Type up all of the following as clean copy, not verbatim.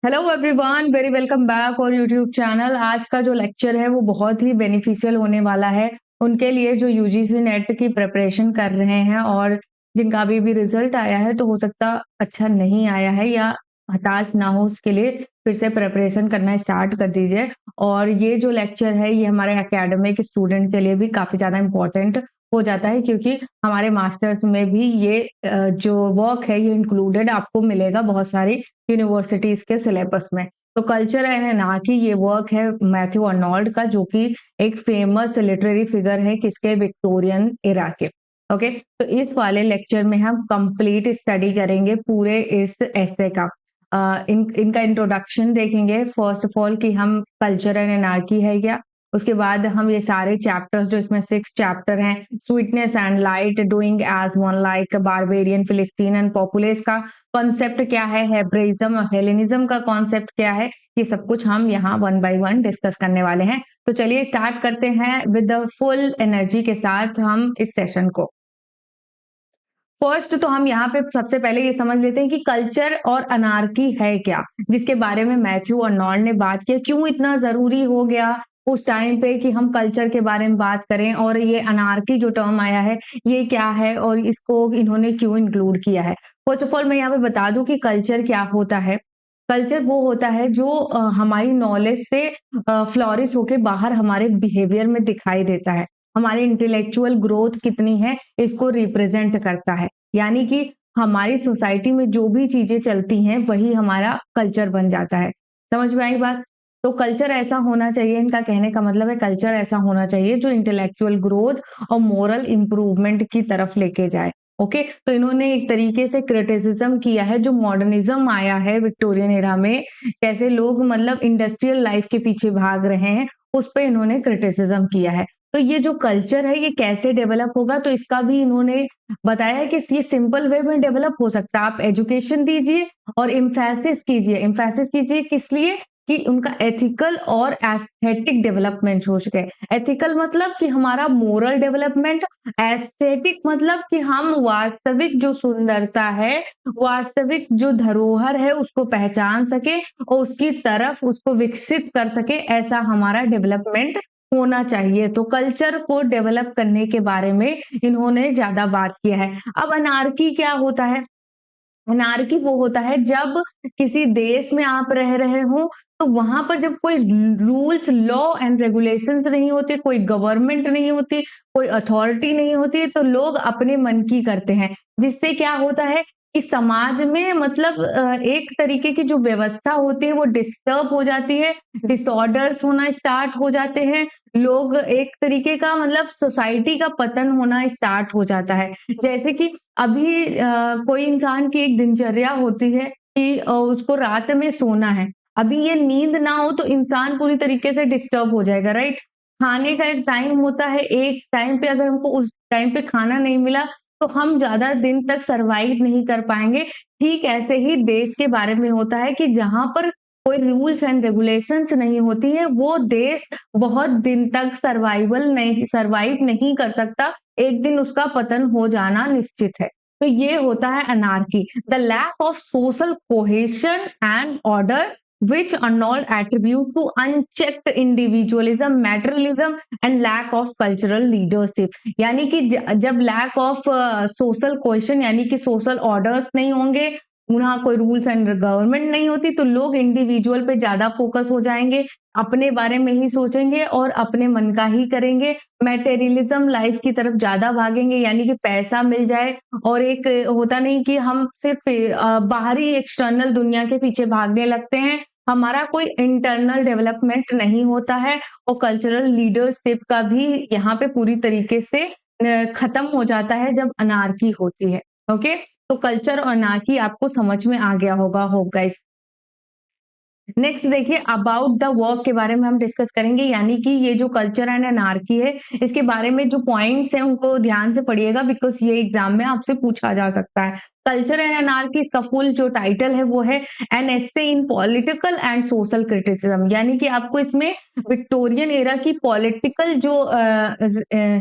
Hello everyone, very welcome back और YouTube channel. आज का जो लेक्चर है वो बहुत ही बेनिफिशियल होने वाला है उनके लिए जो यूजीसी नेट की प्रिपरेशन कर रहे हैं और जिनका अभी भी रिजल्ट आया है तो हो सकता अच्छा नहीं आया है या हताश ना हो, उसके लिए फिर से प्रिपरेशन करना स्टार्ट कर दीजिए। और ये जो लेक्चर है ये हमारे एकेडमिक स्टूडेंट के लिए भी काफी ज्यादा इम्पोर्टेंट हो जाता है, क्योंकि हमारे मास्टर्स में भी ये जो वर्क है ये इंक्लूडेड आपको मिलेगा बहुत सारी यूनिवर्सिटीज के सिलेबस में। तो कल्चर एंड एनार्की ये वर्क है मैथ्यू अर्नोल्ड का, जो कि एक फेमस लिटरेरी फिगर है किसके, विक्टोरियन एरा के। ओके, तो इस वाले लेक्चर में हम कंप्लीट स्टडी करेंगे पूरे इस एस्से का। इनका इंट्रोडक्शन देखेंगे फर्स्ट ऑफ ऑल कि हम कल्चर एंड एनार्की है क्या। उसके बाद हम ये सारे चैप्टर्स जो इसमें 6 चैप्टर हैं, sweetness and light, doing as one like, barbarian, Philistine and populace का कॉन्सेप्ट क्या है, हेब्रेइज्म और हेलेनिज्म का कॉन्सेप्ट क्या है, ये सब कुछ हम यहाँ वन बाय वन डिस्कस करने वाले हैं। तो चलिए स्टार्ट करते हैं विद द फुल एनर्जी के साथ हम इस सेशन को। फर्स्ट तो हम यहाँ पे सबसे पहले ये समझ लेते हैं कि कल्चर और अनार्की है क्या, जिसके बारे में मैथ्यू अर्नोल्ड ने बात किया। क्यों इतना जरूरी हो गया उस टाइम पे कि हम कल्चर के बारे में बात करें, और ये अनार्की जो टर्म आया है ये क्या है और इसको इन्होंने क्यों इंक्लूड किया है। फर्स्ट ऑफ ऑल मैं यहाँ पे बता दूं कि कल्चर क्या होता है। कल्चर वो होता है जो हमारी नॉलेज से फ्लोरिश होके बाहर हमारे बिहेवियर में दिखाई देता है। हमारी इंटेलेक्चुअल ग्रोथ कितनी है इसको रिप्रेजेंट करता है। यानी कि हमारी सोसाइटी में जो भी चीजें चलती हैं वही हमारा कल्चर बन जाता है। समझ में आई बात? तो कल्चर ऐसा होना चाहिए, इनका कहने का मतलब है कल्चर ऐसा होना चाहिए जो इंटेलेक्चुअल ग्रोथ और मोरल इंप्रूवमेंट की तरफ लेके जाए। ओके, तो इन्होंने एक तरीके से क्रिटिसिज्म किया है जो मॉडर्निज्म आया है विक्टोरियन एरा में, कैसे लोग मतलब इंडस्ट्रियल लाइफ के पीछे भाग रहे हैं, उस पर इन्होंने क्रिटिसिज्म किया है। तो ये जो कल्चर है ये कैसे डेवलप होगा, तो इसका भी इन्होंने बताया कि ये सिंपल वे में डेवलप हो सकता है। आप एजुकेशन दीजिए और इम्फेसिस कीजिए किस लिए कि उनका एथिकल और एस्थेटिक डेवलपमेंट हो सके। एथिकल मतलब कि हमारा मोरल डेवलपमेंट, एस्थेटिक मतलब कि हम वास्तविक जो सुंदरता है, वास्तविक जो धरोहर है उसको पहचान सके और उसकी तरफ उसको विकसित कर सके, ऐसा हमारा डेवलपमेंट होना चाहिए। तो कल्चर को डेवलप करने के बारे में इन्होंने ज्यादा बात किया है। अब अनार्की क्या होता है? अनार्की वो होता है जब किसी देश में आप रह रहे हो तो वहां पर जब कोई रूल्स, लॉ एंड रेगुलेशंस नहीं होते, कोई गवर्नमेंट नहीं होती, कोई अथॉरिटी नहीं होती, तो लोग अपने मन की करते हैं। जिससे क्या होता है कि समाज में मतलब एक तरीके की जो व्यवस्था होती है वो डिस्टर्ब हो जाती है, डिसऑर्डर्स होना स्टार्ट हो जाते हैं, लोग एक तरीके का मतलब सोसाइटी का पतन होना स्टार्ट हो जाता है। जैसे कि अभी कोई इंसान की एक दिनचर्या होती है कि उसको रात में सोना है। अभी ये नींद ना हो तो इंसान पूरी तरीके से डिस्टर्ब हो जाएगा, राइट? खाने का एक टाइम होता है, एक टाइम पे अगर हमको उस टाइम पे खाना नहीं मिला तो हम ज्यादा दिन तक सरवाइव नहीं कर पाएंगे। ठीक ऐसे ही देश के बारे में होता है कि जहां पर कोई रूल्स एंड रेगुलेशंस नहीं होती है वो देश बहुत दिन तक सरवाइव नहीं कर सकता, एक दिन उसका पतन हो जाना निश्चित है। तो ये होता है anarchy, the lack of social cohesion and order which Arnold attribute to unchecked individualism, materialism and lack of cultural leadership। यानी कि जब लैक ऑफ सोशल कोहेशन यानी कि सोशल ऑर्डर्स नहीं होंगे, वहां कोई रूल्स एंड गवर्नमेंट नहीं होती, तो लोग इंडिविजुअल पे ज्यादा फोकस हो जाएंगे, अपने बारे में ही सोचेंगे और अपने मन का ही करेंगे। मेटेरियलिज्म लाइफ की तरफ ज्यादा भागेंगे, यानी कि पैसा मिल जाए, और एक होता नहीं कि हम सिर्फ बाहरी एक्सटर्नल दुनिया के पीछे भागने लगते हैं, हमारा कोई इंटरनल डेवलपमेंट नहीं होता है, और कल्चरल लीडरशिप का भी यहाँ पे पूरी तरीके से खत्म हो जाता है जब अनार्की होती है। ओके, तो कल्चर और अनार्की आपको समझ में आ गया होगा इस। नेक्स्ट देखिए, अबाउट द वर्क के बारे में हम डिस्कस करेंगे, यानी कि ये जो कल्चर एंड एनार्की है इसके बारे में जो पॉइंट्स हैं उनको ध्यान से पढ़िएगा, बिकॉज ये एग्जाम में आपसे पूछा जा सकता है। कल्चर एंड एनार्की, इसका फुल जो टाइटल है वो है an essay in political and social criticism, यानी कि आपको इसमें विक्टोरियन एरा की पॉलिटिकल जो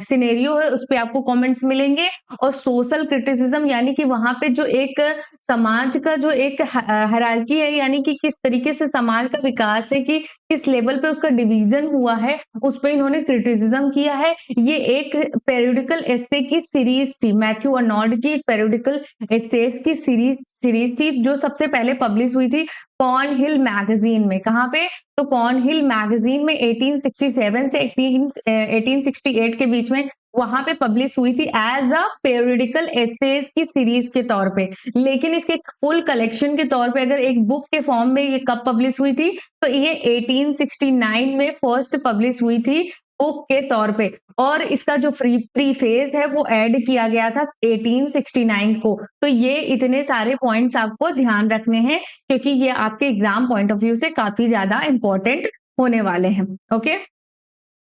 सिनेरियो है उस पे आपको कमेंट्स मिलेंगे, और सोशल क्रिटिसिज्म यानी कि वहां पे जो एक समाज का जो एक हायरार्की है, यानी कि किस तरीके से समाज का विकास है, कि किस लेवल पे उसका डिवीजन हुआ है, उस पे इन्होंने क्रिटिसिज्म किया है। ये एक पेरियोडिकल एस्से की सीरीज थी, मैथ्यू अर्नोल्ड की एक पेरियोडिकल एस्सेज की सीरीज थी, जो सबसे पहले पब्लिश हुई थी कॉर्नहिल मैगजीन में। कहाँ पे? तो कॉर्नहिल मैगजीन में 1867 से 1868 के बीच में वहां पे पब्लिश हुई थी एज अ पेरियोडिकल एसेज की सीरीज के तौर पे। लेकिन इसके फुल कलेक्शन के तौर पे अगर एक बुक के फॉर्म में ये कब पब्लिश हुई थी, तो ये 1869 में फर्स्ट पब्लिश हुई थी बुक के तौर पे, और इसका जो प्रीफेस है वो ऐड किया गया था 1869 को। तो ये इतने सारे पॉइंट्स आपको ध्यान रखने हैं, क्योंकि ये आपके एग्जाम पॉइंट ऑफ व्यू से काफी ज्यादा इंपॉर्टेंट होने वाले हैं। ओके,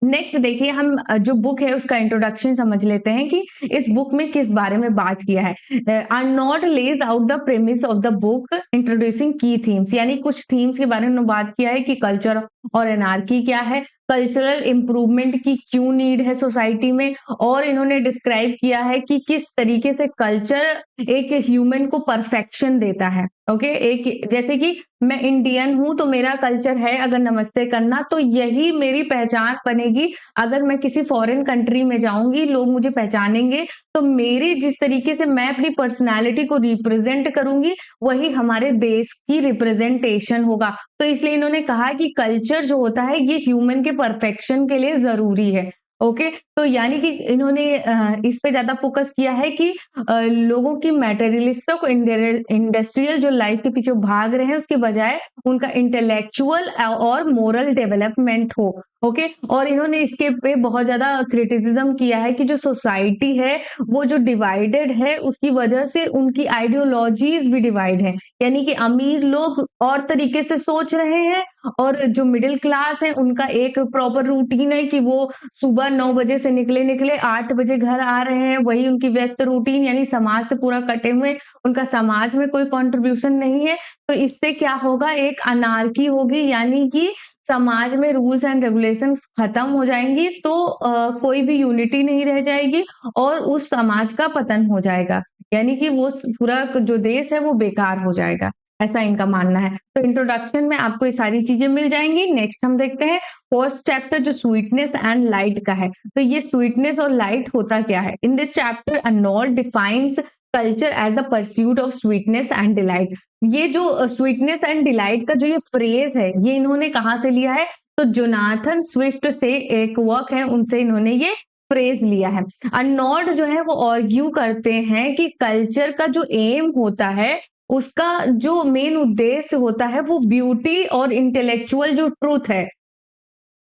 नेक्स्ट देखिए, हम जो बुक है उसका इंट्रोडक्शन समझ लेते हैं कि इस बुक में किस बारे में बात किया है। Arnold lays out the premise of the book introducing की थीम्स, यानी कुछ थीम्स के बारे में बात किया है कि कल्चर और एनार्की क्या है, कल्चरल इम्प्रूवमेंट की क्यों नीड है सोसाइटी में, और इन्होंने डिस्क्राइब किया है कि किस तरीके से कल्चर एक ह्यूमन को परफेक्शन देता है। ओके, एक जैसे कि मैं इंडियन हूं तो मेरा कल्चर है अगर नमस्ते करना, तो यही मेरी पहचान बनेगी। अगर मैं किसी फॉरेन कंट्री में जाऊंगी, लोग मुझे पहचानेंगे, तो मेरी जिस तरीके से मैं अपनी पर्सनालिटी को रिप्रेजेंट करूंगी, वही हमारे देश की रिप्रेजेंटेशन होगा। तो इसलिए इन्होंने कहा कि कल्चर जो होता है ये ह्यूमन के परफेक्शन के लिए जरूरी है। ओके, तो यानी कि इन्होंने इस पे ज्यादा फोकस किया है कि लोगों की मैटेरियलिस्टिक इंडस्ट्रियल जो लाइफ के पीछे भाग रहे हैं, उसके बजाय उनका इंटेलेक्चुअल और मोरल डेवलपमेंट हो। ओके, और इन्होंने इसके पे बहुत ज्यादा क्रिटिसिज्म किया है कि जो सोसाइटी है वो जो डिवाइडेड है, उसकी वजह से उनकी आइडियोलॉजीज भी डिवाइड है, यानी कि अमीर लोग और तरीके से सोच रहे हैं, और जो मिडिल क्लास है उनका एक प्रॉपर रूटीन है कि वो सुबह 9 बजे से निकले 8 बजे घर आ रहे हैं, वही उनकी व्यस्त रूटीन, यानी समाज से पूरा कटे हुए, उनका समाज में कोई कंट्रीब्यूशन नहीं है। तो इससे क्या होगा, एक अनार्की होगी, यानी कि समाज में रूल्स एंड रेगुलेशंस खत्म हो जाएंगी, तो कोई भी यूनिटी नहीं रह जाएगी, और उस समाज का पतन हो जाएगा, यानी कि वो पूरा जो देश है वो बेकार हो जाएगा, ऐसा इनका मानना है। तो इंट्रोडक्शन में आपको ये सारी चीजें मिल जाएंगी। नेक्स्ट हम देखते हैं फर्स्ट चैप्टर जो स्वीटनेस एंड लाइट का है। तो ये स्वीटनेस और लाइट होता क्या है? In this chapter Arnold defines culture as the pursuit of sweetness and delight. ये जो स्वीटनेस एंड डिलाइट का जो ये फ्रेज है, ये इन्होंने कहाँ से लिया है? तो जोनाथन स्विफ्ट से एक वर्क है, उनसे इन्होंने ये फ्रेज लिया है। अर्नोल्ड जो है वो आर्ग्यू करते हैं कि कल्चर का जो एम होता है, उसका जो मेन उद्देश्य होता है, वो ब्यूटी और इंटेलेक्चुअल जो ट्रूथ है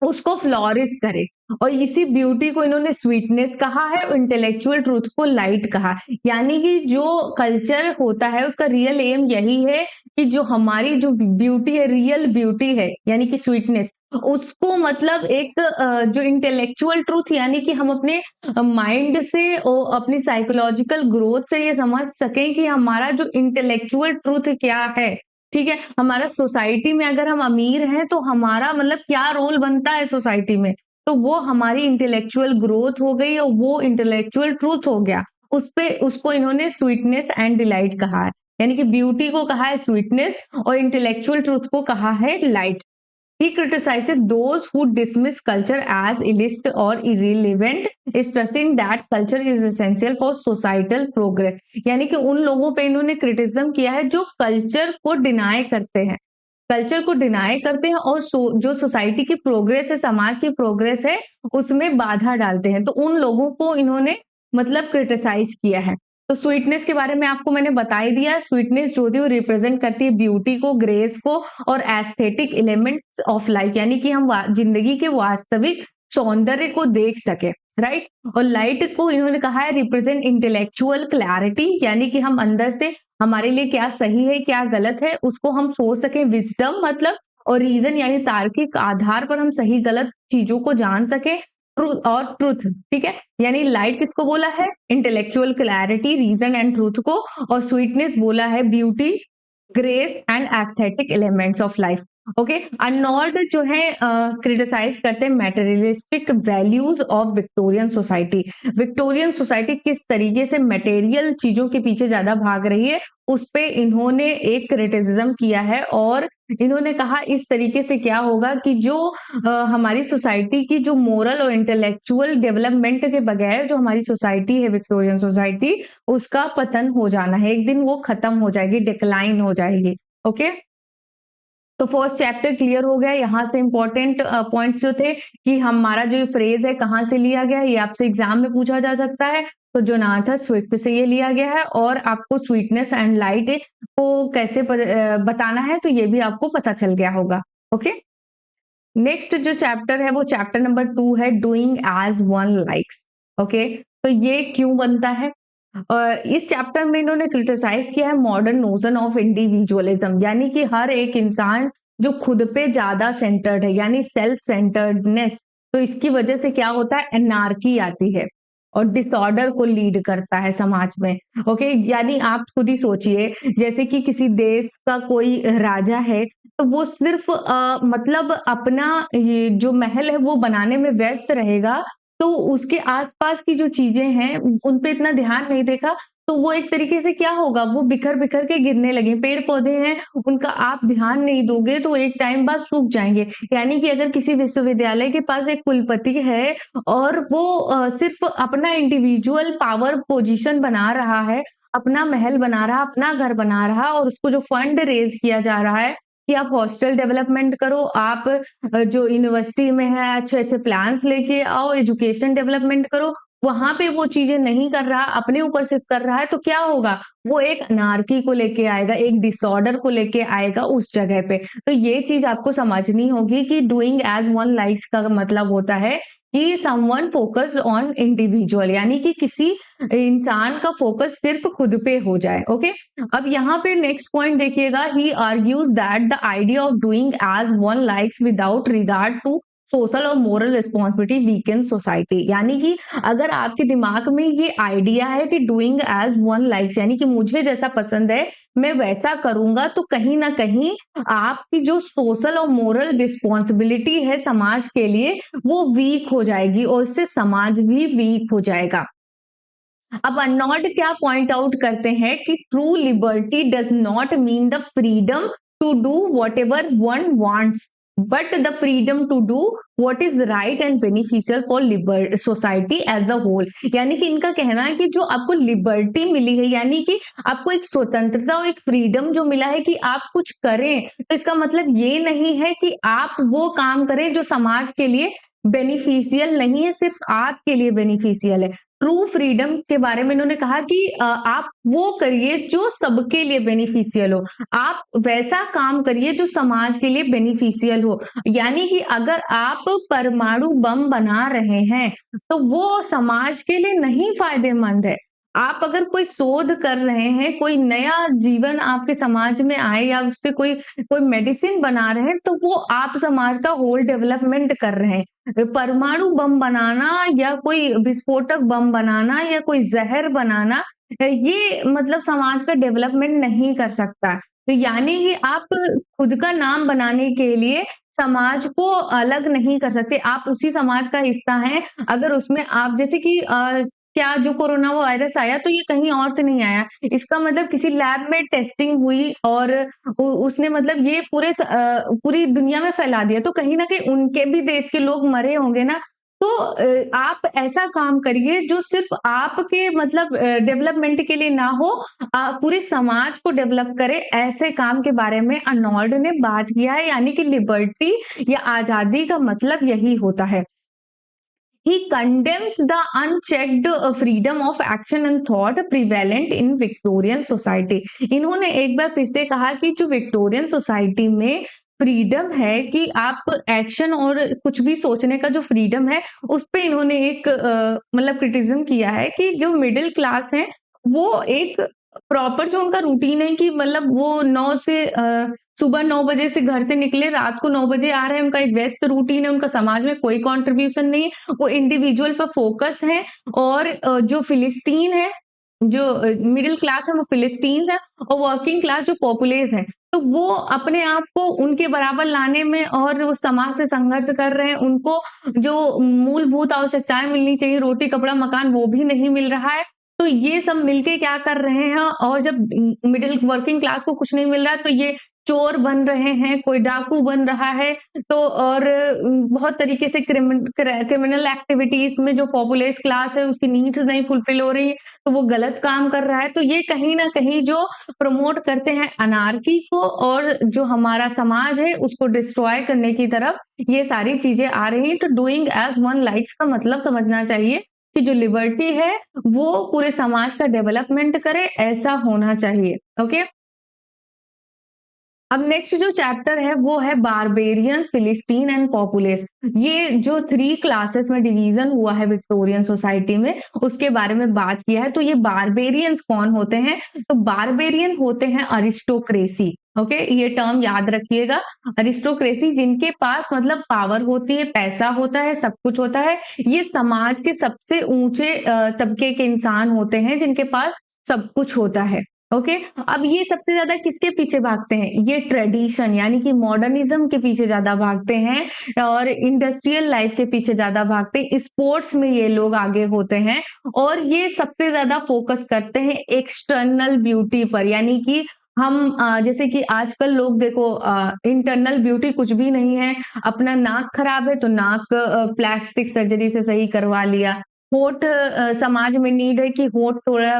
उसको फ्लोरिश करे, और इसी ब्यूटी को इन्होंने स्वीटनेस कहा है और इंटेलेक्चुअल ट्रूथ को लाइट कहा। यानी कि जो कल्चर होता है उसका रियल एम यही है कि जो हमारी जो ब्यूटी है, रियल ब्यूटी है, यानी कि स्वीटनेस, उसको मतलब एक जो इंटेलेक्चुअल ट्रूथ, यानी कि हम अपने माइंड से और अपनी साइकोलॉजिकल ग्रोथ से ये समझ सकें कि हमारा जो इंटेलेक्चुअल ट्रूथ क्या है। ठीक है, हमारा सोसाइटी में अगर हम अमीर हैं तो हमारा मतलब क्या रोल बनता है सोसाइटी में, तो वो हमारी इंटेलेक्चुअल ग्रोथ हो गई और वो इंटेलेक्चुअल ट्रूथ हो गया। उस पे उसको इन्होंने स्वीटनेस एंड डिलाइट कहा है, यानी कि ब्यूटी को कहा है स्वीटनेस और इंटेलेक्चुअल ट्रूथ को कहा है light. He criticizes those who dismiss culture as illicit or irrelevant, stressing that culture is essential for societal progress। यानी कि उन लोगों पे इन्होंने क्रिटिसिज्म किया है जो कल्चर को डिनाई करते हैं, कल्चर को डिनाई करते हैं, और जो सोसाइटी की प्रोग्रेस है, समाज की प्रोग्रेस है, उसमें बाधा डालते हैं। तो उन लोगों को इन्होंने मतलब क्रिटिसाइज किया है। तो स्वीटनेस के बारे में आपको मैंने बता ही दिया। स्वीटनेस जो होती है वो रिप्रेजेंट करती है ब्यूटी को, ग्रेस को और एस्थेटिक एलिमेंट्स ऑफ लाइफ, यानी कि हम जिंदगी के वास्तविक सौंदर्य को देख सके, राइट। और लाइट को इन्होंने कहा है रिप्रेजेंट इंटेलेक्चुअल क्लैरिटी, यानी कि हम अंदर से हमारे लिए क्या सही है क्या गलत है उसको हम सोच सके, विजडम मतलब, और रीजन यानी तार्किक आधार पर हम सही गलत चीजों को जान सके। ट्रुथ, ठीक है? यानी लाइट किसको बोला है? Intellectual clarity, reason and truth को, और स्वीटनेस बोला है beauty, grace and aesthetic elements of life. Okay, Arnold जो है क्रिटिसाइज करते हैं materialistic values of Victorian society. Victorian society किस तरीके से मटेरियल चीजों के पीछे ज्यादा भाग रही है, उस पे इन्होंने एक क्रिटिसिज्म किया है, और इन्होंने कहा इस तरीके से क्या होगा कि जो हमारी सोसाइटी की जो मोरल और इंटेलेक्चुअल डेवलपमेंट के बगैर जो हमारी सोसाइटी है, विक्टोरियन सोसाइटी, उसका पतन हो जाना है, एक दिन वो खत्म हो जाएगी, डिक्लाइन हो जाएगी। ओके, तो फर्स्ट चैप्टर क्लियर हो गया। यहाँ से इंपॉर्टेंट पॉइंट्स जो थे कि हमारा जो फ्रेज है कहाँ से लिया गया है, ये आपसे एग्जाम में पूछा जा सकता है। तो जोनाथन स्विफ्ट से ये लिया गया है, और आपको स्वीटनेस एंड लाइट को कैसे बताना है, तो ये भी आपको पता चल गया होगा। ओके, नेक्स्ट जो चैप्टर है वो चैप्टर नंबर 2 है, doing as one likes. Okay, तो ये क्यों बनता है? इस चैप्टर में इन्होंने क्रिटिसाइज किया है मॉडर्न नोशन ऑफ इंडिविजुअलिज्म, यानी कि हर एक इंसान जो खुद पे ज्यादा सेंटर्ड है, यानी सेल्फ सेंटर्डनेस, तो इसकी वजह से क्या होता है? एनार्की आती है और डिसऑर्डर को लीड करता है समाज में। ओके, यानी आप खुद ही सोचिए, जैसे कि किसी देश का कोई राजा है, तो वो सिर्फ मतलब अपना ये जो महल है वो बनाने में व्यस्त रहेगा, तो उसके आसपास की जो चीजें हैं उन पे इतना ध्यान नहीं देगा, तो वो एक तरीके से क्या होगा, वो बिखर बिखर के गिरने लगे। पेड़ पौधे हैं, उनका आप ध्यान नहीं दोगे तो एक टाइम बाद सूख जाएंगे। यानी कि अगर किसी विश्वविद्यालय के पास एक कुलपति है और वो सिर्फ अपना इंडिविजुअल पावर पोजीशन बना रहा है, अपना महल बना रहा, अपना घर बना रहा, और उसको जो फंड रेज किया जा रहा है कि आप हॉस्टल डेवलपमेंट करो, आप जो यूनिवर्सिटी में है अच्छे-अच्छे प्लान्स लेके आओ, एजुकेशन डेवलपमेंट करो, वहाँ पे वो चीज़ें नहीं कर रहा, अपने ऊपर सिर्फ कर रहा है, तो क्या होगा? वो एक अनार्की को लेके आएगा, एक डिसऑर्डर को लेके आएगा उस जगह पे। तो ये चीज़ आपको समझनी होगी कि डूइंग एज़ वन लाइक्स का मतलब होता है कि समवन फोकस्ड ऑन इंडिविजुअल, यानी कि किसी इंसान का फोकस सिर्फ खुद पे हो जाए। ओके, अब यहाँ पे नेक्स्ट पॉइंट देखिएगा, he argues that the idea of doing as one likes without regard to social और मोरल रिस्पॉन्सिबिलिटी वीकन सोसाइटी। यानी कि अगर आपके दिमाग में ये आइडिया है कि डूइंग एज वन लाइक्स, यानी कि मुझे जैसा पसंद है मैं वैसा करूंगा, तो कहीं ना कहीं आपकी जो सोशल और मोरल रिस्पॉन्सिबिलिटी है समाज के लिए, वो वीक हो जाएगी, और इससे समाज भी वीक हो जाएगा। अब अर्नोल्ड क्या पॉइंट आउट करते हैं कि true liberty does not mean the freedom to do whatever one wants, but the freedom to do what is right and beneficial for liber society as a whole. यानी कि इनका कहना है कि जो आपको लिबर्टी मिली है, यानी कि आपको एक स्वतंत्रता और एक फ्रीडम जो मिला है कि आप कुछ करें, तो इसका मतलब ये नहीं है कि आप वो काम करें जो समाज के लिए बेनिफिशियल नहीं है, सिर्फ आपके लिए बेनिफिशियल है। ट्रू फ्रीडम के बारे में इन्होंने कहा कि आप वो करिए जो सबके लिए बेनिफिशियल हो, आप वैसा काम करिए जो समाज के लिए बेनिफिशियल हो। यानी कि अगर आप परमाणु बम बना रहे हैं, तो वो समाज के लिए नहीं फायदेमंद है। आप अगर कोई शोध कर रहे हैं, कोई नया जीवन आपके समाज में आए, या उससे कोई कोई मेडिसिन बना रहे हैं, तो वो आप समाज का होल डेवलपमेंट कर रहे हैं। परमाणु बम बनाना या कोई विस्फोटक बम बनाना या कोई जहर बनाना, ये मतलब समाज का डेवलपमेंट नहीं कर सकता। तो यानी कि आप खुद का नाम बनाने के लिए समाज को अलग नहीं कर सकते, आप उसी समाज का हिस्सा हैं। अगर उसमें आप जैसे कि क्या जो कोरोना वायरस आया, तो ये कहीं और से नहीं आया, इसका मतलब किसी लैब में टेस्टिंग हुई और उसने मतलब ये पूरी दुनिया में फैला दिया, तो कहीं ना कहीं उनके भी देश के लोग मरे होंगे ना। तो आप ऐसा काम करिए जो सिर्फ आपके मतलब डेवलपमेंट के लिए ना हो, पूरे समाज को डेवलप करे, ऐसे काम के बारे में अर्नोल्ड ने बात किया है। यानी कि लिबर्टी या आजादी का मतलब यही होता है। He condemns the unchecked freedom of action and thought prevalent in Victorian society। इन्होंने एक बार फिर से कहा कि जो विक्टोरियन सोसाइटी में फ्रीडम है कि आप एक्शन और कुछ भी सोचने का जो फ्रीडम है, उस पे इन्होंने एक मतलब क्रिटिज्म किया है कि जो मिडिल क्लास है वो एक प्रॉपर जो उनका रूटीन है कि मतलब वो 9 से सुबह 9 बजे से घर से निकले, रात को 9 बजे आ रहे हैं, उनका एक व्यस्त रूटीन है, उनका समाज में कोई कंट्रीब्यूशन नहीं है, वो इंडिविजुअल पे फोकस है और जो फिलिस्तीन है, जो मिडिल क्लास है वो फिलिस्तीन्स है और वर्किंग क्लास जो पॉपुलेस है, तो वो अपने आप को उनके बराबर लाने में और वो समाज से संघर्ष कर रहे हैं, उनको जो मूलभूत आवश्यकताएँ मिलनी चाहिए, रोटी, कपड़ा, मकान वो भी नहीं मिल रहा है। तो ये सब मिलके क्या कर रहे हैं और जब मिडिल वर्किंग क्लास को कुछ नहीं मिल रहा है तो ये चोर बन रहे हैं, कोई डाकू बन रहा है, तो और बहुत तरीके से क्रिमिनल एक्टिविटीज़ में जो पॉपुलेस क्लास है उसकी नीड्स नहीं फुलफिल हो रही है, तो वो गलत काम कर रहा है। तो ये कहीं न कहीं जो प्रमोट करते हैं अनार्की को और जो हमारा समाज है उसको डिस्ट्रॉय करने की तरफ ये सारी चीज़ें आ रही हैं। तो डूइंग एज़ वन लाइक्स का मतलब समझना चाहिए कि जो लिबर्टी है वो पूरे समाज का डेवलपमेंट करे, ऐसा होना चाहिए। ओके? अब नेक्स्ट जो चैप्टर है वो है बारबेरियंस, फिलिस्टीन एंड पॉपुलेस। ये जो 3 क्लासेस में डिवीजन हुआ है विक्टोरियन सोसाइटी में, उसके बारे में बात किया है। तो ये बारबेरियंस कौन होते हैं? तो बारबेरियन होते हैं अरिस्टोक्रेसी। ओके, ये टर्म याद रखिएगा। अरिस्टोक्रेसी जिनके पास मतलब पावर होती है, पैसा होता है, सब कुछ होता है। ये समाज के सबसे ऊंचे तबके के इंसान होते हैं जिनके पास सब कुछ होता है। ओके, अब ये सबसे ज्यादा किसके पीछे भागते हैं? ये ट्रेडिशन यानी कि मॉडर्निज्म के पीछे ज्यादा भागते हैं और इंडस्ट्रियल लाइफ के पीछे ज्यादा भागते हैं। स्पोर्ट्स में ये लोग आगे होते हैं और ये सबसे ज्यादा फोकस करते हैं एक्सटर्नल ब्यूटी पर, यानी कि हम जैसे कि आजकल लोग देखो इंटरनल ब्यूटी कुछ भी नहीं है, अपना नाक खराब है तो नाक प्लास्टिक सर्जरी से सही करवा लिया। होठ समाज में नीड है कि होठ थोड़ा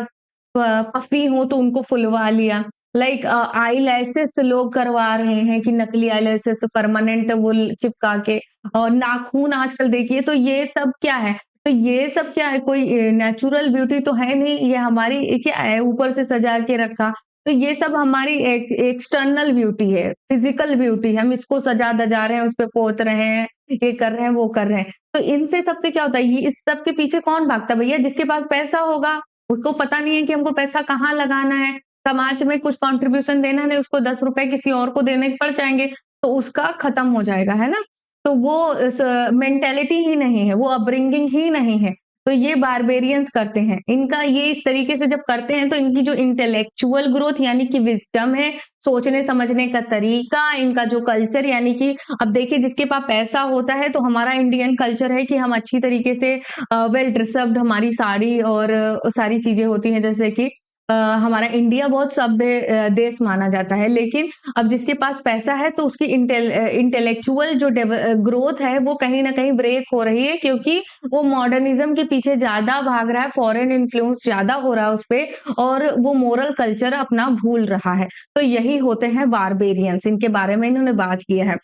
पफी हो तो उनको फुलवा लिया। लाइक आई लैशेस लोग करवा रहे हैं कि नकली आई लैशेस परमानेंट वो चिपका के, और नाखून आजकल देखिए, तो ये सब क्या है? तो ये सब क्या है? कोई नेचुरल ब्यूटी तो है नहीं, ये हमारी क्या है, ऊपर से सजा के रखा। तो ये सब हमारी एक्सटर्नल ब्यूटी है, फिजिकल ब्यूटी है, हम इसको सजा धजा रहे हैं, उस पे पोत रहे हैं, ये कर रहे हैं, वो कर रहे हैं। तो इनसे सबसे क्या होता है, ये इस सब के पीछे कौन भागता है भैया? जिसके पास पैसा होगा, उसको पता नहीं है कि हमको पैसा कहाँ लगाना है, समाज में कुछ कंट्रीब्यूशन देना नहीं, उसको ₹10 किसी और को देने पड़ जाएँगे, तो उसका खत्म हो जाएगा, है ना? तो वो मेंटालिटी ही नहीं है, वो अपब्रिंगिंग ही नहीं है। तो ये बारबेरियंस करते हैं। इनका ये इस तरीके से जब करते हैं तो इनकी जो इंटेलेक्चुअल ग्रोथ यानी कि विज़डम है, सोचने समझने का तरीका, इनका जो कल्चर यानी कि अब देखिए जिसके पास पैसा होता है तो हमारा इंडियन कल्चर है कि हम अच्छी तरीके से वेल ड्रेस्ड, हमारी साड़ी और सारी चीज़ें होती हैं, जैसे कि हमारा इंडिया बहुत सभ्य देश माना जाता है। लेकिन अब जिसके पास पैसा है तो उसकी इंटेलेक्चुअल जो ग्रोथ है वो कहीं न कहीं ब्रेक हो रही है, क्योंकि वो मॉडर्निज़्म के पीछे ज़्यादा भाग रहा है, फॉरेन इन्फ्लुएंस ज़्यादा हो रहा है उसपे और वो मोरल कल्चर अपना भूल रहा है। तो यही होते हैं बारबेरियंस, इनके बारे में इन्होंने बात किया है।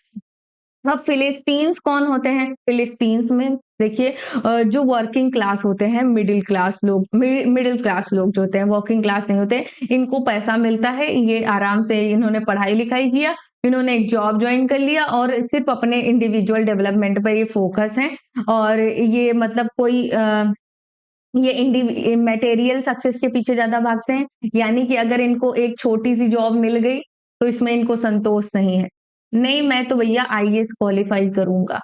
अब फिलिस्तीन्स कौन होते हैं? फिलिस्तीन्स में देखिए जो वर्किंग क्लास होते हैं, मिडिल क्लास लोग, मिडिल क्लास लोग जो होते हैं, वर्किंग क्लास नहीं होते, इनको पैसा मिलता है, ये आराम से इन्होंने पढ़ाई-लिखाई किया, इन्होंने एक जॉब जॉइन कर लिया और सिर्फ़ अपने इंडिविजुअल डेवलपमेंट पर ये फ़ोकस हैं और ये मतलब कोई ये मटेरियल सक्सेस के पीछे ज़्यादा भागते हैं, यानी कि अगर इनको एक छोटी-सी जॉब मिल गई, तो इसमें इनको संतोष नहीं है। नहीं, मैं तो भैया आईएएस क्वालिफ़ाई करूँगा।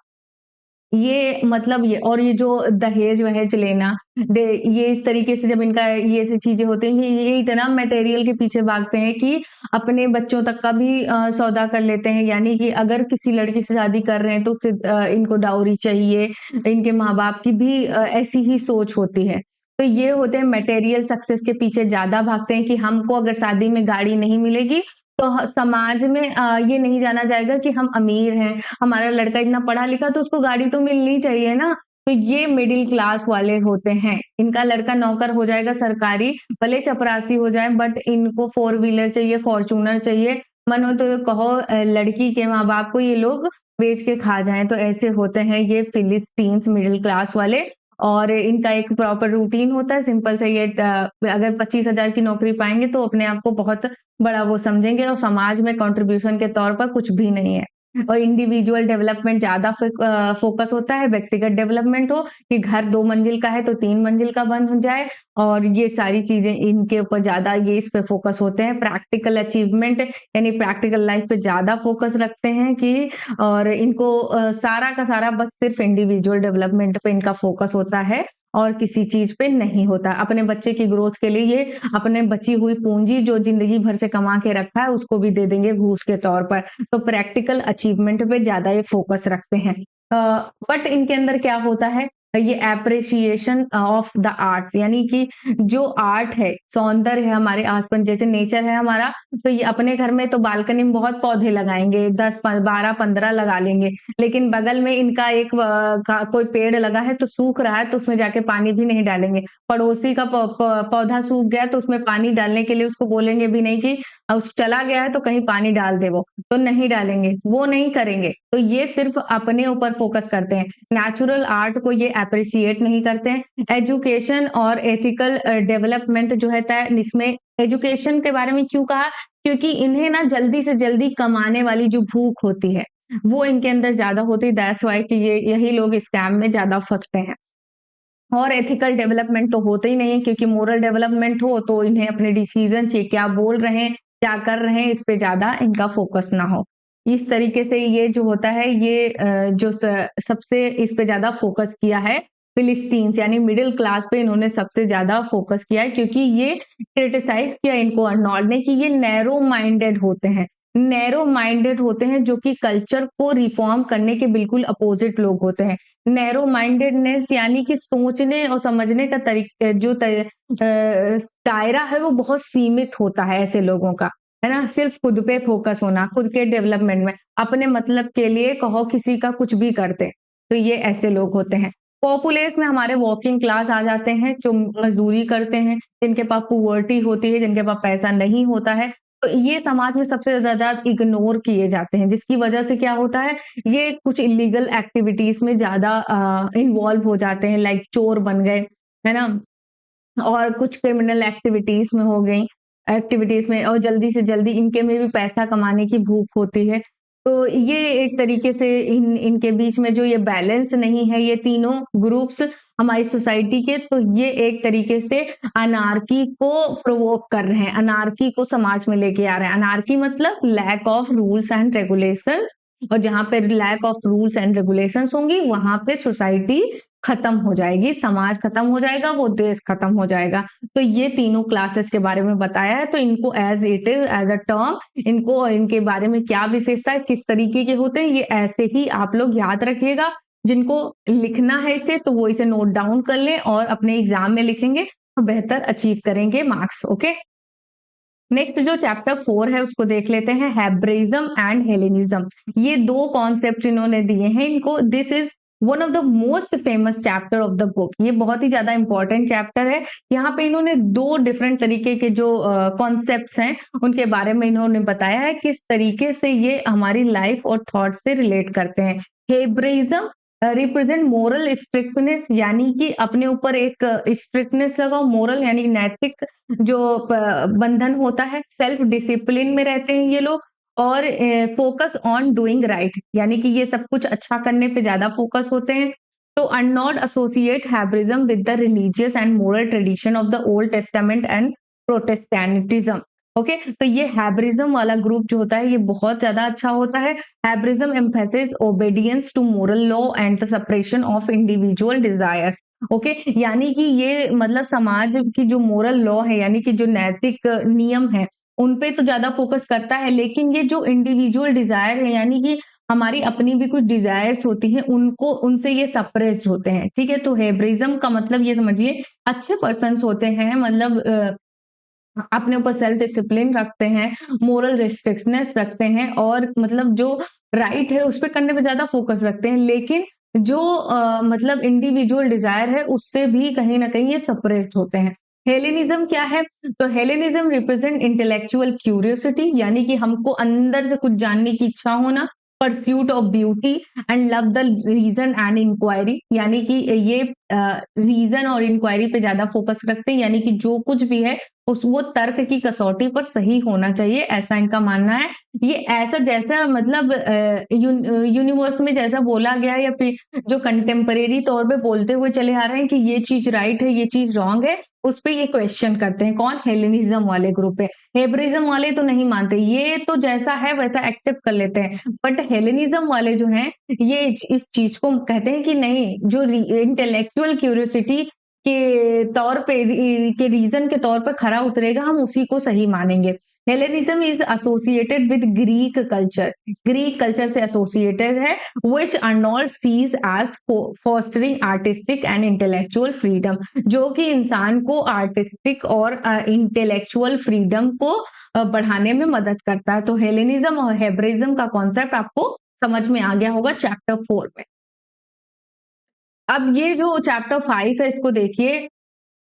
ये मतलब ये और ये जो दहेज-वहेज लेना, ये इस तरीके से जब इनका ये ऐसी चीज़ें होती हैं, ये इतना मटेरियल के पीछे भागते हैं कि अपने बच्चों तक का भी सौदा कर लेते हैं। यानी कि अगर किसी लड़की से शादी कर रहे हैं तो फिर इनको डाउरी चाहिए, इनके माँ-बाप की भी ऐसी ही सोच होती है। तो ये होते हैं मटेरियल सक्सेस के पीछे ज़्यादा भागते हैं कि हमको अगर शादी में गाड़ी नहीं मिलेगी, तो समाज में ये नहीं जाना जाएगा कि हम अमीर हैं, हमारा लड़का इतना पढ़ा-लिखा तो उसको गाड़ी तो मिलनी चाहिए ना। तो ये मिडिल क्लास वाले होते हैं। इनका लड़का नौकर हो जाएगा सरकारी, भले चपरासी हो जाए, बट इनको 4 व्हीलर चाहिए, फॉर्च्यूनर चाहिए। मन हो तो कहो लड़की के माँ-बाप को ये लोग बेच के खा जाएँ। तो ऐसे होते हैं ये फिलिस्टीन्स मिडिल क्लास वाले और इनका एक प्रॉपर रूटीन होता है, सिंपल से ये अगर 25,000 की नौकरी पाएँगे तो अपने आप को बहुत बड़ा वो समझेंगे और समाज में कंट्रीब्यूशन के तौर पर कुछ भी नहीं है। और इंडिविजुअल डेवलपमेंट ज़्यादा फोकस होता है, व्यक्तिगत डेवलपमेंट हो कि घर 2 मंजिल का है तो 3 मंजिल का बन जाए और ये सारी चीज़ें इनके ऊपर ज़्यादा ये इस पे फोकस होते हैं। प्रैक्टिकल अचीवमेंट यानी प्रैक्टिकल लाइफ पे ज़्यादा फोकस रखते हैं कि और इनको सारा का सारा बस सिर्फ इंडिविजुअल डेवलपमेंट पे इनका फोकस होता है और किसी चीज़ पे नहीं होता। अपने बच्चे की ग्रोथ के लिए ये अपने बची हुई पूँजी जो ज़िंदगी भर से कमा के रखा है उसको भी दे देंगे घूस के तौर पर। तो प्रैक्टिकल अचीवमेंट पे ज़्यादा ये फोकस रखते हैं। बट इनके अंदर क्या होता है, ये एप्रिसिएशन ऑफ द आर्ट्स यानी कि जो आर्ट है, सौंदर्य है हमारे आस-पास जैसे नेचर है हमारा, तो ये अपने घर में तो बालकनी में बहुत पौधे लगाएँगे, 10 प 12-15 लगा लेंगे। लेकिन बगल में इनका एक कोई पेड़ लगा है तो सूख रहा है तो उसमें जाके पानी भी नहीं डालेंगे। पड़ोसी का पौधा सूख गया तो उसमें पानी डालने के लिए उसको बोलेंगे भी नहीं कि उस चला गया है तो कहीं पानी डाल दे वो, तो नहीं डालेंगे, वो नहीं करेंगे। तो ये सिर्फ़ अपने ऊपर फ़ोकस करते हैं। नेचुरल आर्ट को ये एप्रिशिएट नहीं करते हैं। एजुकेशन और एथिकल डेवलपमेंट जो है इसमें एजुकेशन के बारे में क्यों कहा? क्योंकि इन्हें ना जल्दी से जल्दी कमाने वाली जो भूख होती है, वो इनके अंदर ज़्यादा होती है। दैट्स व्हाई कि ये यही लोग स्कैम में ज़्यादा फँसते हैं। और एथिकल डेवलपमेंट तो होते ही नहीं है क्योंकि मोरल डेवलपमेंट हो तो इन्हें अपने डिसीजन चाहिए, क्या बोल रहे हैं, क्या कर रहे हैं, इस पे ज़्यादा इनका फोकस ना हो। इस तरीके से ये जो होता है ये जो सबसे इस पे ज़्यादा फोकस किया है फिलिस्टीन्स यानी मिडिल क्लास पे इन्होंने सबसे ज़्यादा फोकस किया है क्योंकि ये क्रिटिसाइज़ किया इनको अर्नोल्ड ने कि ये नैरो माइंडेड होते हैं। नैरो माइंडेड होते हैं जो कि कल्चर को रिफॉर्म करने के बिल्कुल अपोजिट लोग होते हैं। नैरो माइंडेडनेस यानी कि सोचने और समझने का दायरा है वो बहुत सीमित होता है ऐसे लोगों का, है ना? सिर्फ खुद पे फोकस होना, खुद के डेवलपमेंट में, अपने मतलब के लिए कहो किसी का कुछ भी करते, तो ये ऐसे लोग होते हैं। पॉपुलेस में हमारे वर्किंग क्लास आ जाते हैं, जो मज़दूरी करते हैं, जिनके पास पुअर्टी होती है, जिनके पास पैसा नहीं होता है, तो ये समाज में सबसे ज़्यादा इग्नोर किए जाते हैं, जिसकी वजह से क्या होता है, ये कुछ इल्लीगल एक्टिविटीज़ में ज़्यादा इन्वॉल्व हो जाते हैं, लाइक चोर बन गए, है ना? और कुछ क्रिमिनल एक्टिविटीज़ में और जल्दी से जल्दी इनके में भी पैसा कमाने की भूख होती है। तो ये एक तरीके से इनके बीच में जो ये बैलेंस नहीं है, ये तीनों ग्रुप्स हमारी सोसाइटी के, तो ये एक तरीके से अनार्की को प्रोवोक कर रहे हैं, अनार्की को समाज में लेके आ रहे हैं। अनार्की मतलब lack of rules and regulations और जहाँ पे lack of rules and regulations होंगी, वहाँ पे सोसाइटी खत्म हो जाएगी, समाज खत्म हो जाएगा, वो देश खत्म हो जाएगा। तो ये तीनों क्लासेस के बारे में बताया है, तो इनको as it is as a term इनको इनके बारे में क्या विशेषता है, किस तरीके के होते हैं, ये ऐसे ही आप लोग याद रखिएगा। जिनको लिखना है इसे, तो वो इसे नोट डाउन कर लें और अपने एग्ज़ाम में लिखेंगे, तो बेहतर अचीव करेंगे मार्क्स, ओके? नेक्स्ट जो चैप्टर 4 है उसको देख लेते हैं, हेब्रिज्म एंड हेलेनिज्म। ये 2 कॉन्सेप्ट इन्होंने दिए हैं इनको। This is one of the most famous chapter of the book. ये बहुत ही ज्यादा इंपॉर्टेंट चैप्टर है। यहाँ पे इन्होंने 2 डिफरेंट तरीके के जो कॉन्सेप्ट्स हैं उनके बारे में इन्होंने बताया है किस तरीके से ये हमारी लाइफ और थॉट से रिलेट करते हैं। हेब्रिज्म रिप्रेजेंट मोरल स्ट्रिक्टनेस यानी कि अपने ऊपर एक स्ट्रिक्टनेस लगाओ, मोरल यानी नैतिक जो बंधन होता है, सेल्फ डिसिप्लिन में रहते हैं ये लोग और फोकस ऑन डूइंग राइट यानी कि ये सब कुछ अच्छा करने पे ज्यादा फोकस होते हैं। तो Arnold associate Hebraism with the religious and moral tradition of the Old Testament and Protestantism. Okay, तो ये हैब्रिज्म वाला ग्रुप जो होता है ये बहुत ज्यादा अच्छा होता है। Hebraism emphasis obedience to moral law and the separation of individual desires. Okay, यानी कि ये मतलब समाज की जो मोरल लॉ है यानी कि जो नैतिक नियम है उन पे तो ज्यादा फोकस करता है, लेकिन ये जो इंडिविजुअल डिजायर है यानी कि हमारी अपनी भी कुछ डिजायर्स होती हैं उनको उनसे ये सप्रेस्ड होते हैं। ठीक है, तो हेब्रिज्म का मतलब ये समझिए अच्छे पर्सन्स होते हैं, मतलब अपने ऊपर सेल्फ डिसिप्लिन रखते हैं, मोरल रिस्ट्रिक्शनेस रखते हैं और मतलब जो राइट है उस पे करने पे ज़्यादा फोकस रखते हैं। लेकिन जो मतलब इंडिविजुअल डिज़ायर है उससे भी कहीं न कहीं ये सप्रेस्ड होते हैं। हेलेनिज़्म क्या है? तो हेलेनिज़्म रिप्रेजेंट इंटेलेक्चुअल क्यूरियोसिटी यानी कि हमको अंदर से कुछ जानने की इच्छा होना, pursuit of beauty and love the reason and inquiry यानी कि ये रीज़न और इंक्वायरी पे ज़्यादा फोकस रखते हैं यानी कि जो कुछ भी है वो तर्क की कसौटी पर सही होना चाहिए, ऐसा इनका मानना है। ये ऐसा जैसा मतलब यूनिवर्स में जैसा बोला गया है या फिर जो कंटेम्परेरी तौर पे बोलते हुए चले आ रहे हैं कि ये चीज़ राइट है, ये चीज़ रॉन्ग है, उस पे ये क्वेश्चन करते हैं। कौन? हेलेनिज़्म वाले ग्रुप पे। हेब्रिज़्म वाले तो नहीं मानते, ये तो जैसा है वैसा एक्सेप्ट कर लेते हैं। बट हेलेनिज़्म वाले जो हैं, ये इस चीज़ को कहते हैं कि नहीं, जो इंटेलेक्चुअल क्यूरियोसिटी के तौर पे के रीज़न के तौर पे खरा उतरेगा, हम उसी को सही मानेंगे। Hellenism is associated with Greek culture, Greek culture से एसोसिएटेड है, which Arnold sees as fostering artistic and intellectual freedom, जो कि इंसान को आर्टिस्टिक और इंटेलेक्चुअल फ्रीडम को बढ़ाने में मदद करता है। तो हेलेनिज़्म और हेब्रिज़्म का कॉन्सेप्ट आपको समझ में आ गया होगा चैप्टर 4 में। अब ये जो चैप्टर 5 है इसको देखिए।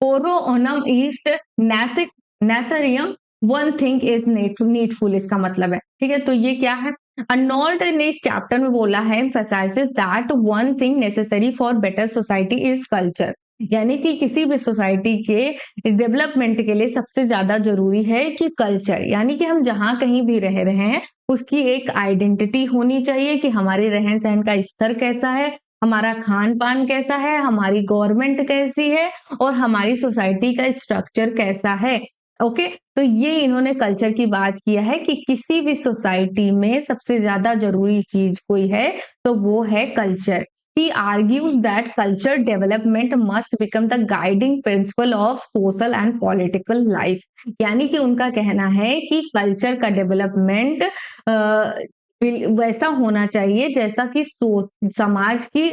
पोरो ओनम ईस्ट नेसिक नेसरियम वन थिंग इज नीडफुल, इसका मतलब है, ठीक है। तो ये क्या है? अर्नोल्ड ने इस चैप्टर में बोला है, emphasizes that one thing necessary for better society is culture, यानी कि किसी भी सोसाइटी के डेवलपमेंट के लिए सबसे ज्यादा जरूरी है कि कल्चर, यानी कि हम जहां कहीं भी रह रहे हैं उसकी एक आइडेंटिटी होनी चाहिए कि हमारे रहन सहन का स्तर कैसा है, हमारा खान पान कैसा है, हमारी गवर्नमेंट कैसी है और हमारी सोसाइटी का स्ट्रक्चर कैसा है। ओके, तो ये इन्होंने कल्चर की बात किया है कि किसी भी सोसाइटी में सबसे ज्यादा जरूरी चीज कोई है तो वो है culture. He argues that culture development must become the guiding principle of social and political life, यानी कि उनका कहना है कि कल्चर का डेवलपमेंट वैसा होना चाहिए जैसा कि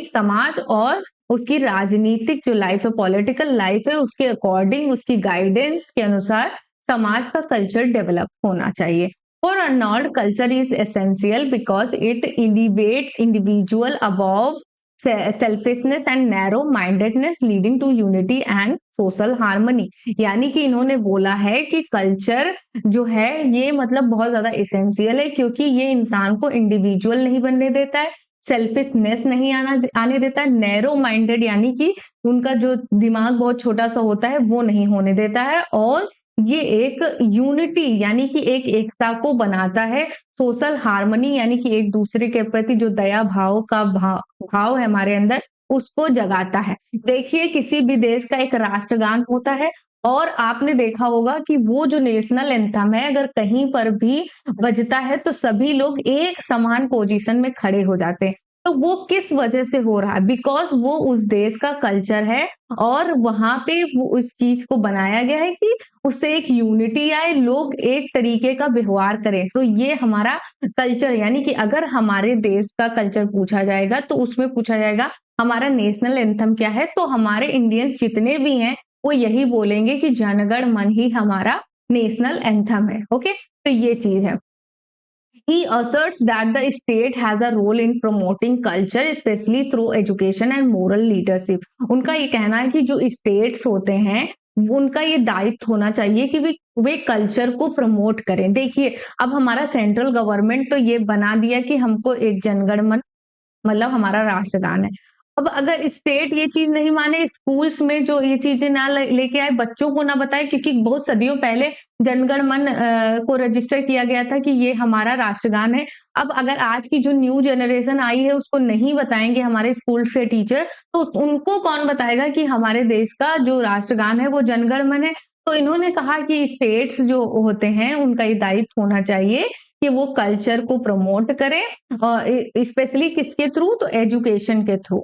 समाज और उसकी राजनीतिक जो लाइफ है, पॉलिटिकल लाइफ है, उसके अकॉर्डिंग, उसकी गाइडेंस के अनुसार समाज का कल्चर डेवलप होना चाहिए। For Arnold culture is essential because it elevates individual above selfishness and narrow mindedness leading to unity and social harmony, यानी कि इन्होंने बोला है कि कल्चर जो है ये मतलब बहुत ज्यादा एसेंशियल है क्योंकि ये इंसान को इंडिविजुअल नहीं बनने देता है, सेल्फिशनेस नहीं आने देता है, नैरो माइंडेड यानी कि उनका जो दिमाग बहुत छोटा सा होता है वो नहीं होने देता है, और ये एक यूनिटी यानी कि एक एकता को बनाता है, सोशल हार्मनी यानी कि एक दूसरे के प्रति जो दया भाव का भाव है हमारे अंदर उसको जगाता है। देखिए किसी भी देश का एक राष्ट्रगान होता है और आपने देखा होगा कि वो जो नेशनल एंथम है अगर कहीं पर भी बजता है तो सभी लोग एक समान पोजीशन में खड़े हो जाते हैं। तो वो किस वजह से हो रहा है? बिकॉज वो उस देश का कल्चर है और वहां पे वो उस चीज को बनाया गया है कि उससे एक यूनिटी आए, लोग एक तरीके का व्यवहार करें। तो ये हमारा कल्चर, यानी कि अगर हमारे देश का कल्चर पूछा जाएगा तो उसमें पूछा जाएगा हमारा नेशनल एंथम क्या है, तो हमारे इंडियंस जितने भी हैं वो यही बोलेंगे कि जनगण मन ही हमारा नेशनल एंथम है। ओके, तो ये चीज है। He asserts that the state has a role in promoting culture, especially through education and moral leadership. उनका ये कहना है कि जो स्टेट्स होते हैं उनका ये दायित्व होना चाहिए कि वे कल्चर को प्रमोट करें। देखिए अब हमारा सेंट्रल गवर्नमेंट तो ये बना दिया कि हमको एक जनगण मन मतलब हमारा राष्ट्रगान है। अब अगर स्टेट ये चीज नहीं माने, स्कूल्स में जो ये चीजें ना लेके आए, बच्चों को ना बताए, क्योंकि बहुत सदियों पहले जनगण मन को रजिस्टर किया गया था कि ये हमारा राष्ट्रगान है। अब अगर आज की जो न्यू जनरेशन आई है उसको नहीं बताएंगे हमारे स्कूल से टीचर, तो उनको कौन बताएगा कि हमारे देश का जो राष्ट्रगान है वो जनगण मन है। तो इन्होंने कहा कि स्टेट्स जो होते हैं उनका ये दायित्व होना चाहिए कि वो कल्चर को प्रमोट करें, स्पेशली किसके थ्रू? तो एजुकेशन के थ्रू,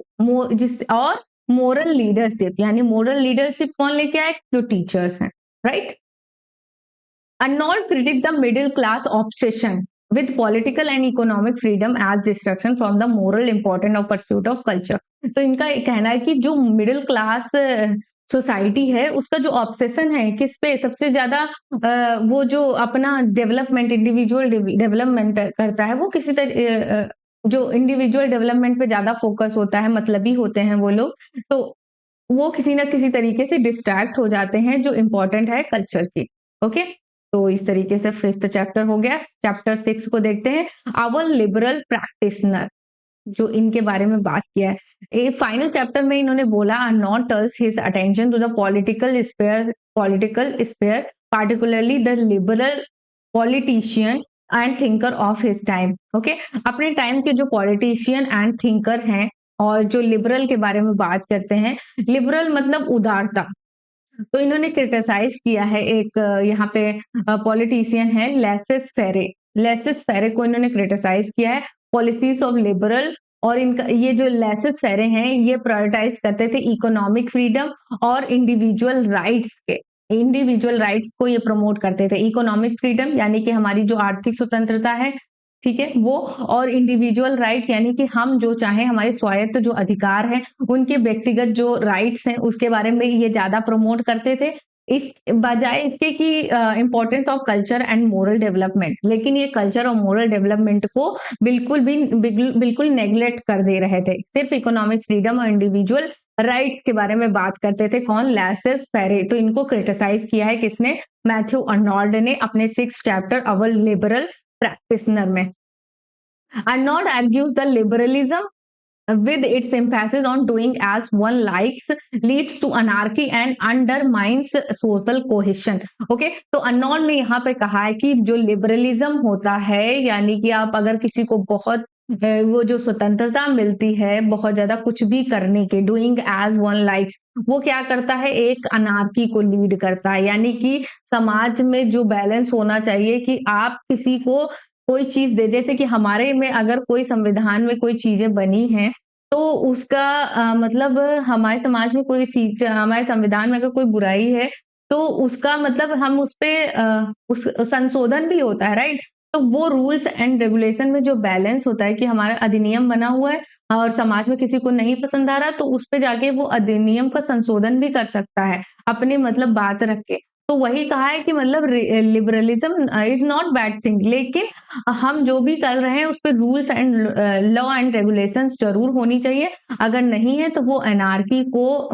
जिस और मोरल लीडरशिप, यानी मोरल लीडरशिप कौन लेके आए? जो टीचर्स हैं, right. Arnold critic the middle class obsession with political and economic freedom as distraction from the moral importance of pursuit of culture. तो इनका कहना है कि जो मिडिल क्लास सोसाइटी है उसका जो ऑब्सेशन है किस पे सबसे ज्यादा, वो जो अपना डेवलपमेंट, इंडिविजुअल डेवलपमेंट करता है, वो किसी तरह जो इंडिविजुअल डेवलपमेंट पे ज्यादा फोकस होता है, मतलबी होते हैं वो लोग, तो वो किसी ना किसी तरीके से डिस्ट्रैक्ट हो जाते हैं जो इम्पोर्टेंट है कल्चर की। ओके, तो इस तरीके से फिफ्थ चैप्टर हो गया। चैप्टर 6 को देखते हैं, आवर लिबरल प्रैक्टिशनर, जो इनके बारे में बात किया है। ये फाइनल चैप्टर में इन्होंने बोला, not turns his attention to the political sphere particularly the liberal politician and thinker of his time. Okay, अपने टाइम के जो पॉलिटिशियन एंड थिंकर हैं और जो लिबरल के बारे में बात करते हैं, लिबरल मतलब उदारता, तो इन्होंने क्रिटिसाइज किया है एक यहाँ पे पॉलिटिशियन है लेसिस फेरे। लेसिस फेरे को इन्होंने क्रिटिसाइज किया है पॉलिसीज ऑफ लिबरल, और इनका ये जो लेसिस फेरे हैं ये प्रायोरिटाइज करते थे इकोनॉमिक फ्रीडम और इंडिविजुअल राइट्स के, इंडिविजुअल राइट्स को ये प्रमोट करते थे। इकोनॉमिक फ्रीडम यानी कि हमारी जो आर्थिक स्वतंत्रता है, ठीक है, वो, और इंडिविजुअल राइट यानी कि हम जो चाहे हमारे स्वायत्त जो अधिकार हैं, उनके व्यक्तिगत जो राइट्स हैं उसके बारे में ये ज्यादा प्रमोट करते थे, इस बजाय इसके कि importance of culture and moral development. लेकिन ये कल्चर और मोरल डेवलपमेंट को बिल्कुल नेग्लेक्ट कर दे रहे थे, सिर्फ इकोनॉमिक फ्रीडम और इंडिविजुअल राइट्स के बारे में बात करते थे। कौन? लेसिस फेरे। तो इनको क्रिटिसाइज किया है किसने? मैथ्यू अर्नोल्ड ने अपने 6th चैप्टर अवर लिबरल प्रैक्टिशनर में। Arnold argues the liberalism with its emphasis on doing as one likes leads to anarchy and undermines social cohesion. Okay, तो अर्नोल्ड ने यहाँ पे कहा है कि जो लिबरलिज्म होता है, यानी कि आप अगर किसी को बहुत वो जो स्वतंत्रता मिलती है बहुत ज्यादा कुछ भी करने के, डूइंग एज वन लाइक्स, वो क्या करता है? एक अनार्की को लीड करता है। यानी कि समाज में जो बैलेंस होना चाहिए कि आप किसी को कोई चीज दे, जैसे कि हमारे में अगर कोई संविधान में कोई चीजें बनी हैं तो उसका मतलब हमारे समाज में कोई चीज, हमारे संविधान में अगर कोई बुराई है तो उसका मतलब हम उस पे उस संशोधन भी होता है, राइट? तो वो रूल्स एंड रेगुलेशन में जो बैलेंस होता है कि हमारा अधिनियम बना हुआ है और समाज में किसी को नहीं पसंद आ रहा तो उस पे जाके वो अधिनियम का संशोधन भी कर सकता है अपने मतलब बात रख के। तो वही कहा है कि मतलब liberalism is not bad thing, लेकिन हम जो भी कर रहे हैं उस पे rules and law and regulations जरूर होनी चाहिए। अगर नहीं है तो वो अनार्की को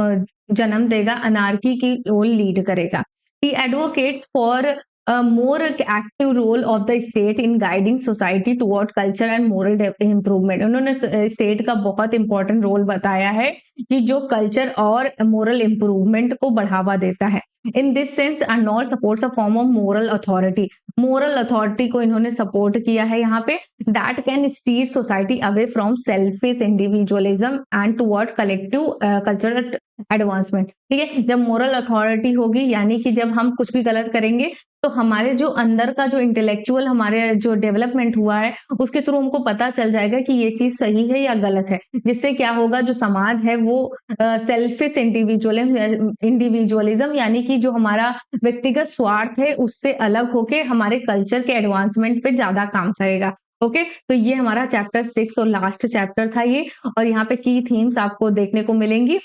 जन्म देगा, अनार्की की ओर लीड करेगा। He advocates for a more active role of the state in guiding society toward culture and moral improvement। उन्होंने स्टेट का बहुत इंपॉर्टेंट रोल बताया है कि जो कल्चर और मोरल इंप्रूवमेंट को बढ़ावा देता है। In this sense Arnold supports a form of moral authority. Moral authority को इन्होंने सपोर्ट किया है यहाँ पे, that can steer society away from selfish individualism and toward collective cultural advancement. ठीक है, जब मोरल अथॉरिटी होगी यानी कि जब हम कुछ भी गलत करेंगे तो हमारे जो अंदर का जो इंटेलेक्चुअल हमारे जो डेवलपमेंट हुआ है उसके थ्रू हमको पता चल जाएगा कि ये चीज सही है या गलत है, जिससे क्या होगा, जो समाज है वो सेल्फिश इंडिविजुअलिज्म यानी कि जो हमारा व्यक्तिगत स्वार्थ है उससे अलग होके हमारे कल्चर के एडवांसमेंट पे ज्यादा काम करेगा। ओके, तो ये हमारा चैप्टर 6 और लास्ट चैप्टर था ये, और यहाँ पे की थीम्स आपको देखने को मिलेंगी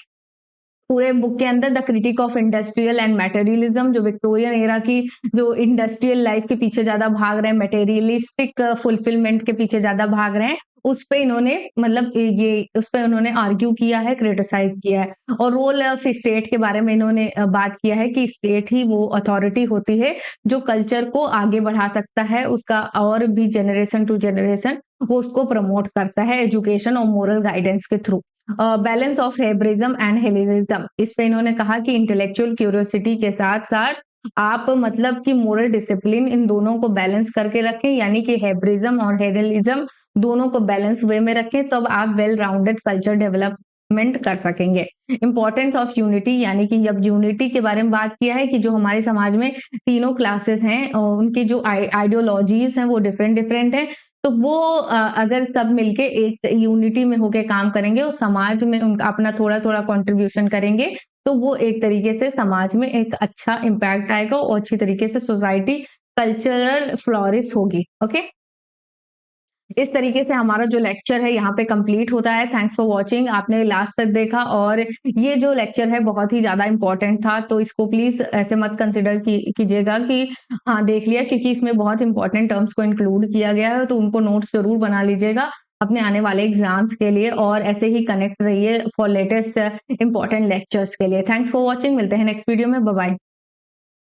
पूरे बुक के अंदर। The critic of industrial and materialism, जो विक्टोरियन एरा की जो इंडस्ट्रियल लाइफ के पीछे ज्यादा भाग रहे हैं, मटेरियलिस्टिक फुलफिलमेंट के पीछे ज्यादा भाग रहे हैं, उस पे इन्होंने मतलब ये उस पे उन्होंने आर्ग्यू किया है, क्रिटिसाइज किया है। और रोल ऑफ स्टेट के बारे में इन्होंने बात किया है कि स्टेट ही वो अथॉरिटी होती है जो कल्चर को आगे बढ़ा सकता है, उसका और भी जनरेशन टू जनरेशन वो उसको प्रमोट करता है एजुकेशन और मोरल गाइडेंस के through. Balance of हेब्रिज्म and Hellenism, इस पे इन्होंने कहा कि इंटेलेक्चुअल क्यूरियोसिटी के साथ साथ आप मतलब कि मोरल डिसिप्लिन, इन दोनों को बैलेंस करके रखें, यानी कि हेब्रिज्म और हेलेनिज्म दोनों को बैलेंस वे में रखें, तब तो आप वेल राउंडेड कल्चर डेवलपमेंट कर सकेंगे। इंपॉर्टेंस ऑफ यूनिटी, यानी कि जब यूनिटी के बारे में बात किया है कि जो हमारे समाज में तीनों क्लासेस हैं और उनकी जो आइडियोलॉजीज हैं वो डिफरेंट डिफरेंट है, तो वो अगर सब मिलके एक यूनिटी में होके काम करेंगे और समाज में उनका अपना थोड़ा थोड़ा कंट्रीब्यूशन करेंगे तो वो एक तरीके से समाज में एक अच्छा इम्पैक्ट आएगा और अच्छी तरीके से सोसाइटी कल्चरल फ्लोरिश होगी। ओके, इस तरीके से हमारा जो लेक्चर है यहाँ पे कंप्लीट होता है। थैंक्स फॉर वॉचिंग, आपने लास्ट तक देखा, और ये जो लेक्चर है बहुत ही ज्यादा इंपॉर्टेंट था, तो इसको प्लीज ऐसे मत कंसिडर कीजिएगा कि हाँ देख लिया, क्योंकि इसमें बहुत इंपॉर्टेंट टर्म्स को इंक्लूड किया गया है, तो उनको नोट्स जरूर बना लीजिएगा अपने आने वाले एग्जाम्स के लिए, और ऐसे ही कनेक्ट रहिए फॉर लेटेस्ट इंपॉर्टेंट लेक्चर्स के लिए। थैंक्स फॉर वॉचिंग, मिलते हैं नेक्स्ट वीडियो में, बाय बाय।